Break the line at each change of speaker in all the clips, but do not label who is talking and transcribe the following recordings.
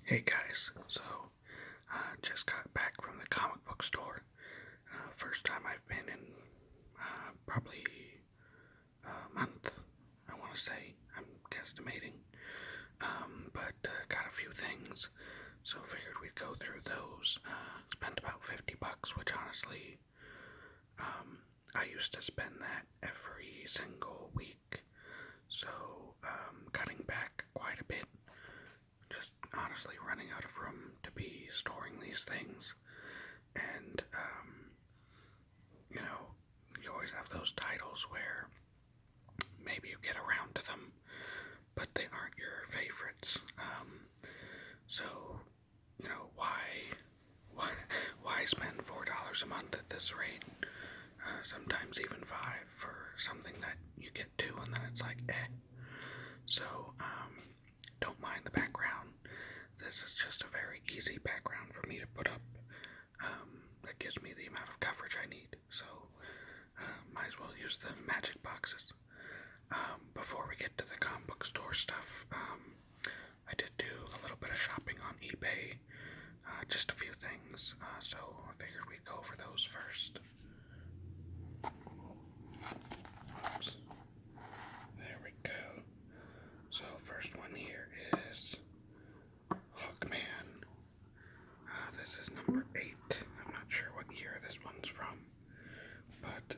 Hey guys, so just got back from the comic book store. First time I've been in probably a month, I want to say. I'm guesstimating. But got a few things, so figured we'd go through those. Spent about $50, which honestly, I used to spend that every single week. So, cutting back quite a bit, just honestly running out of room to be storing these things. And, you always have those titles where maybe you get around to them, but they aren't your favorites. So, why, why spend $4 a month at this rate? Sometimes even five for something that you get two and then it's like, eh. So, don't mind the background. This is just a very easy background for me to put up. That gives me the amount of coverage I need. So, might as well use the magic boxes. Before we get to the comic book store stuff, I did do a little bit of shopping on eBay. Just a few things. So I figured we'd go over those first. Oops. There we go. So first one here is Hawkman. This is number 8. I'm not sure what year this one's from, but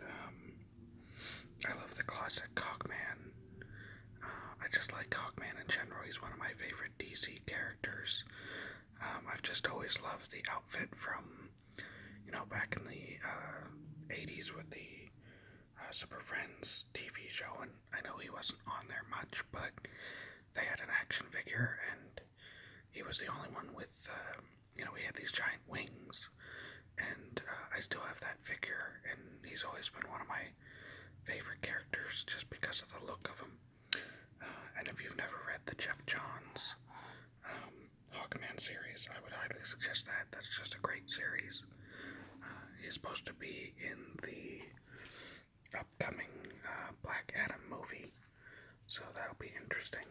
I love the classic Hawkman. I just like Hawkman in general. He's one of my favorite DC characters. I've just always loved the outfit from, back in the 80s with the Super Friends TV show, and I know he wasn't on there much, but they had an action figure, and he was the only one with, he had these giant wings, and I still have that figure, and he's always been one of my favorite characters just because of the look of him. And if you've never read the Jeff Johns Hawkman series, I would highly suggest that. That's just a great series. He's supposed to be in the upcoming Black Adam movie, so that'll be interesting.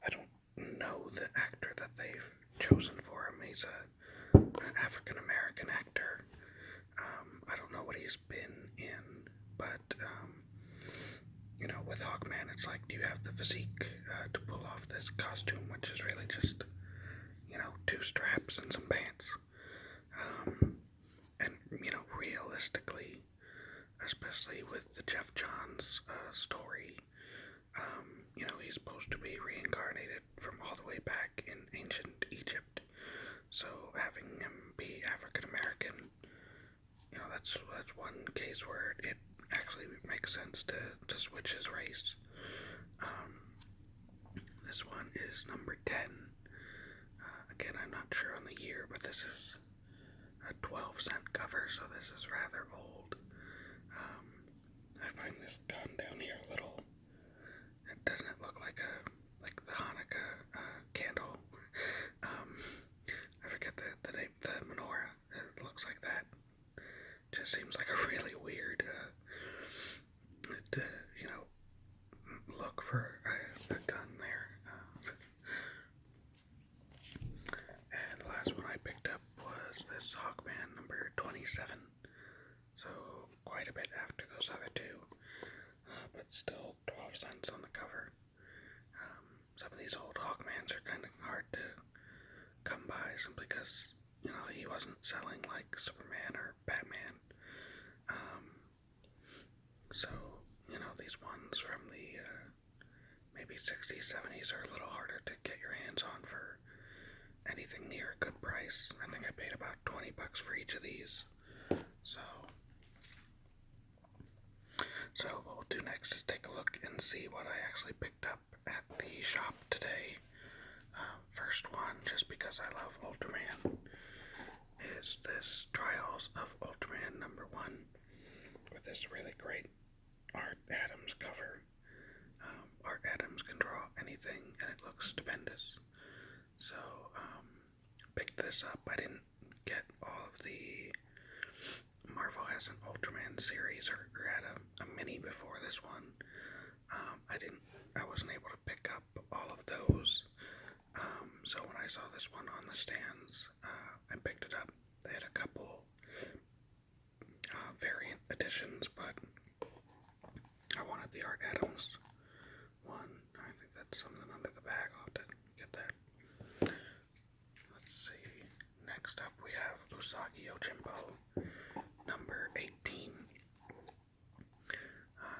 I don't know the actor that they've chosen for him. He's an African American actor. I don't know what he's been in, but with Hawkman, it's like, do you have the physique to pull off this costume, which is really just, two straps and some pants. And, realistically, especially with the Jeff Johns story, he's supposed to be reincarnated from all the way back in ancient Egypt. So having him be African American, that's one case where it actually makes sense to switch his race. This one is number 10. Again, I'm not sure on the year, but this is a 12-cent cover, so this is rather old. I find this gun down here a little. Doesn't it look like the Hanukkah candle? I forget the name, the menorah. It looks like that. Just seems like a really weird, look for a gun there. And the last one I picked up was this Hawkman number 27. So quite a bit after those other two, but still 12 cents on the cover. Some of these old Hawkmans are kind of hard to come by simply because, he wasn't selling like Superman or Batman. So, these ones from the maybe 60s, 70s are a little harder to get your hands on for anything near a good price. I think I paid about $20 for each of these. So what we'll do next is take a look and see what I actually picked up at the shop today. First one, just because I love Ultraman, is this Trials of Ultraman number 1 with this really great Art Adams cover. Art Adams can draw anything and it looks stupendous. So, picked this up. I didn't get all of the Marvel has an Ultraman series or had a mini before this one. I wasn't able to pick up all of those. something under the bag. I'll have to get that. Let's see. Next up we have Usagi Yojimbo, number 18.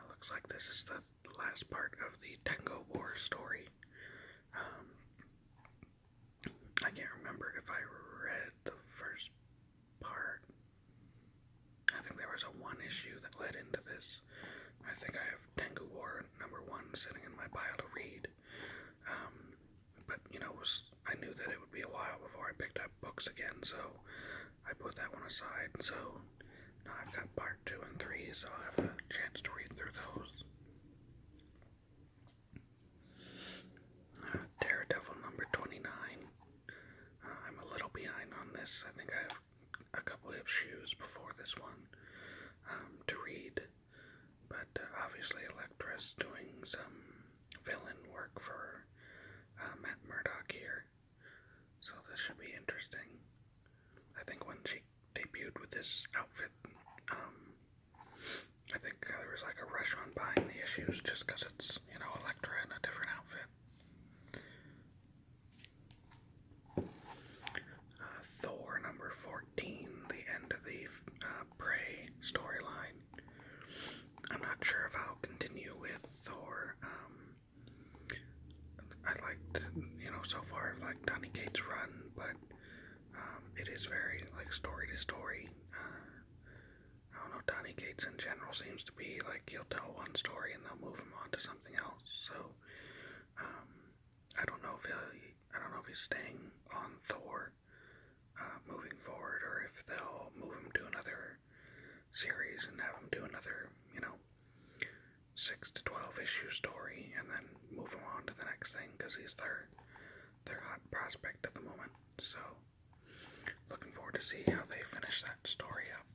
Looks like this is the last part of the Tengo War story. I can't remember if I read the first part. I think there was a one issue that led into this. I think I have Tengu War number 1 sitting in my pile to read. But, I knew that it would be a while before I picked up books again, so I put that one aside. So now I've got part 2 and 3, so I'll have a chance to read through those. Daredevil number 29. I'm a little behind on this. I think I have a couple of issues before this one to read. But obviously Elektra's doing some villain work for Matt Murdock here. So this should be interesting. I think when she debuted with this outfit, I think there was like a rush on buying the issues just because it's, Elektra in a different outfit. Thor number 14, the end of the Prey storyline. I'm not sure if I'll continue with Thor. I liked, so far I've liked Donny Cates' run, but it is very, story to story. I don't know, Donny Cates in general seems to be, he'll tell one story and they'll move him on to something else, so, I don't know if he's staying on Thor, moving forward, or if they'll move him to another series and have him do another, 6 to 12 issue story, and then move him on to the next thing, because he's their hot prospect at the moment, so, looking forward to see how they finish that story up.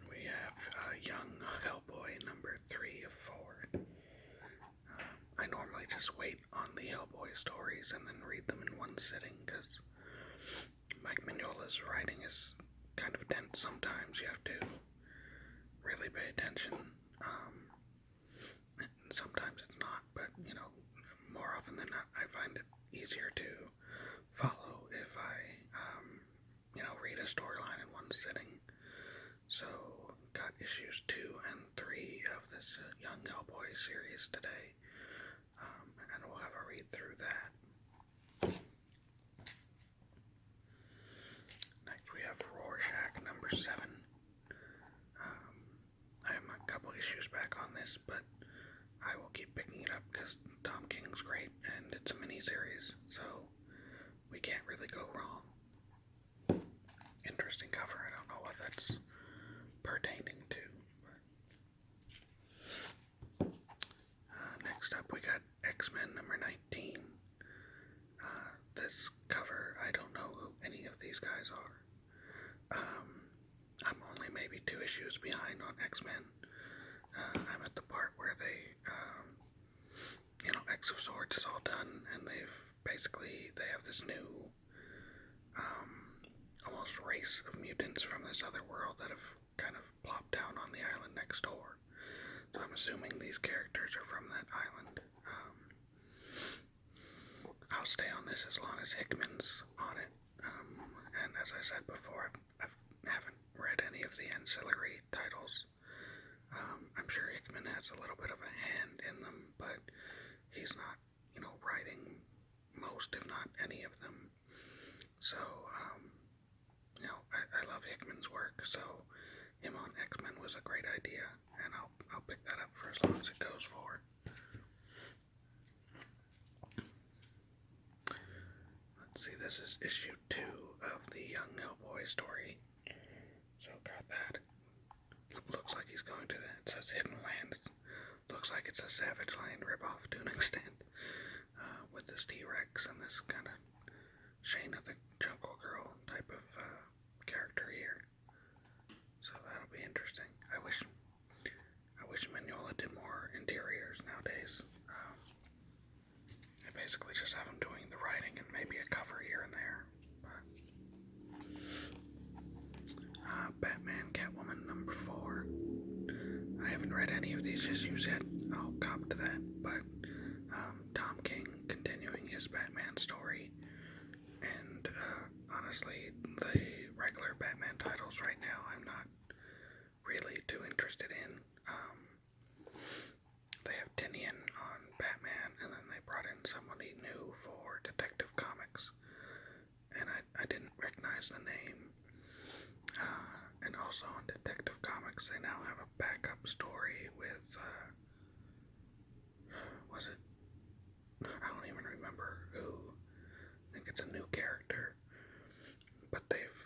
We have Young Hellboy number 3 of 4. I normally just wait on the Hellboy stories and then read them in one sitting, because Mike Mignola's writing is kind of dense sometimes. You have to really pay attention. Sometimes it's not, but, more often than not, I find it easier to follow if I, read a storyline in one sitting. So, got issues 2 and 3 of this Young Hellboy series today, and we'll have a read through that. Next we have Rorschach number 7. I have a couple issues back on this, but I will keep picking it up because Tom King's great and it's a mini-series, so we can't really go wrong. Interesting cover. I don't know what that's pertaining to. Next up we got X-Men number 19. This cover, I don't know who any of these guys are. I'm only maybe 2 issues behind on X-Men. I'm at the part where they, X of Swords is all done, and they have this new, almost race of mutants from this other world that have kind of plopped down on the island next door. So I'm assuming these characters are from that island. I'll stay on this as long as Hickman's on it. And as I said before, I haven't read any of the ancillary titles. I'm sure Hickman has a little bit of a hand in them, but he's not, writing most, if not any of them. So, I love Hickman's work, so him on X-Men was a great idea, and I'll pick that up for as long as it goes for. Let's see, this is issue 2 of the Young Hellboy story. So got that. Looks like he's going to it says Hidden Land. Looks like it's a Savage Land ripoff to an extent. With this T-Rex and this kind of Shayna the Jungle Girl type of character here. So that'll be interesting. I wish Mignola did more interiors nowadays. I basically just have him doing the writing and maybe a cover here and there. But, Batman Catwoman number 4. I haven't read any of these issues yet. Oh god, topped that, but Tom King continuing his Batman story, and honestly, the regular Batman titles right now I'm not really too interested in. They have Tinian on Batman, and then they brought in somebody new for Detective Comics, and I didn't recognize the name. And also on Detective Comics, they now have a backup story with, was it? I don't even remember who. I think it's a new character, but they've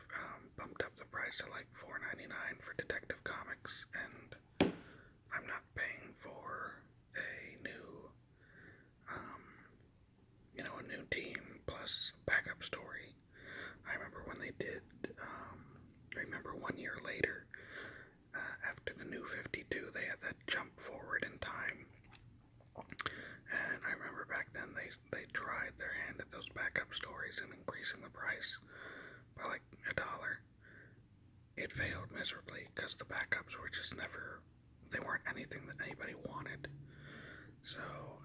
bumped up the price to like $4.99 for Detective Comics, and I'm not paying for a new, a new team plus backup story. I remember when they did, I remember 1 year later, after the New 52, they had that jump forward in time. And I remember back then they tried their hand at those backup stories and increasing the price by like $1. It failed miserably because the backups were just never, they weren't anything that anybody wanted. So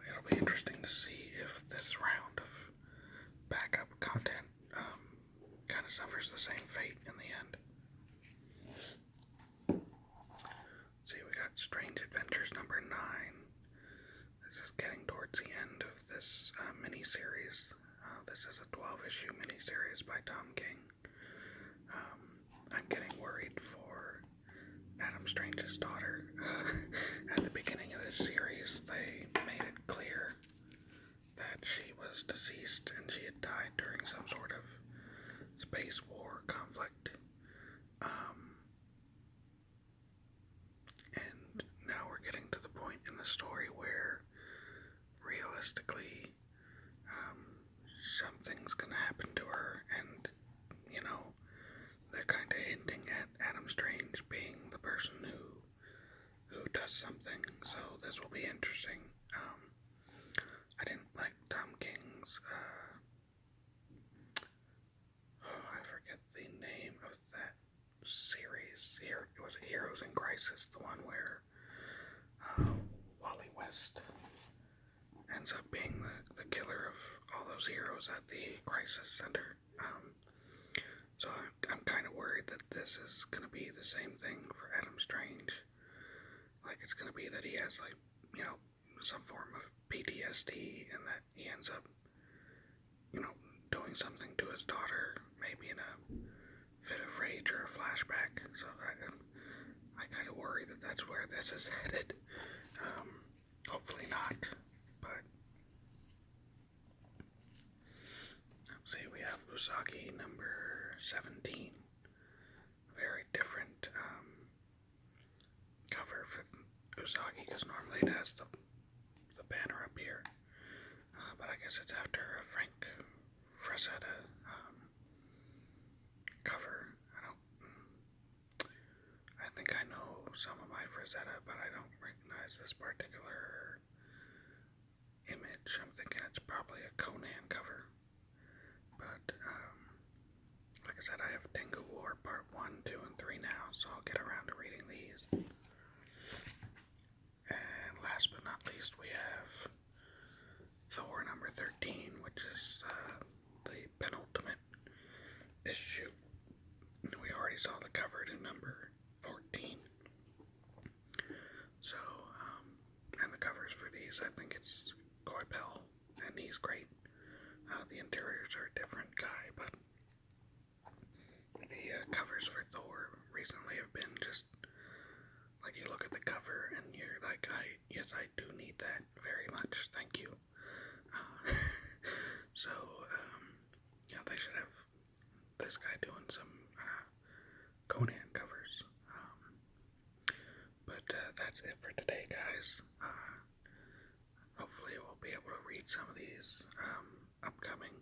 it'll be interesting to see if this round of backup content kind of suffers the same fate in the end. See, we got Strange Adventures number 9. This is getting towards the end of this mini-series. This is a 12-issue mini-series by Tom King. I'm getting worried for Adam Strange's daughter. At the beginning of this series, they made it clear that she was deceased and she had died during some sort of space war conflict. And now we're getting to the point in the story where realistically something's gonna happen to her, and they're kind of hinting at Adam Strange being the person who does something, so this will be interesting. I didn't like Tom King's, I forget the name of that series. It was Heroes in Crisis, the one where Wally West ends up being the killer of all those heroes at the Crisis Center. So I'm kind of worried that this is going to be the same thing for Adam Strange. Like, it's going to be that he has, like, some form of PTSD, and that he ends up, doing something to his daughter, maybe in a fit of rage or a flashback. So I kind of worry that that's where this is headed. Hopefully not, but let's see, we have Usagi number 17. Very different cover for Usagi, because normally it has the banner up here, but I guess it's after a Frank Frazetta cover. I think I know some of my Frazetta, but I don't recognize this particular image. I'm thinking it's probably a Conan cover, but like I said, I have Tengu War Part 1, 2, and 3 now, so I'll get around to reading these. And last but not least, we have Thor number 13, which is the penultimate issue. We already saw the cover to number 14. So, and the covers for these, I think it's Coipel, and he's great. The interiors are a different guy, but the covers for Thor recently have been just, like, you look at the cover and you're like, yes, I do need that very much, thank you. So, they should have this guy doing some Conan covers. But that's it for today, guys. Hopefully we'll be able to read some of these upcoming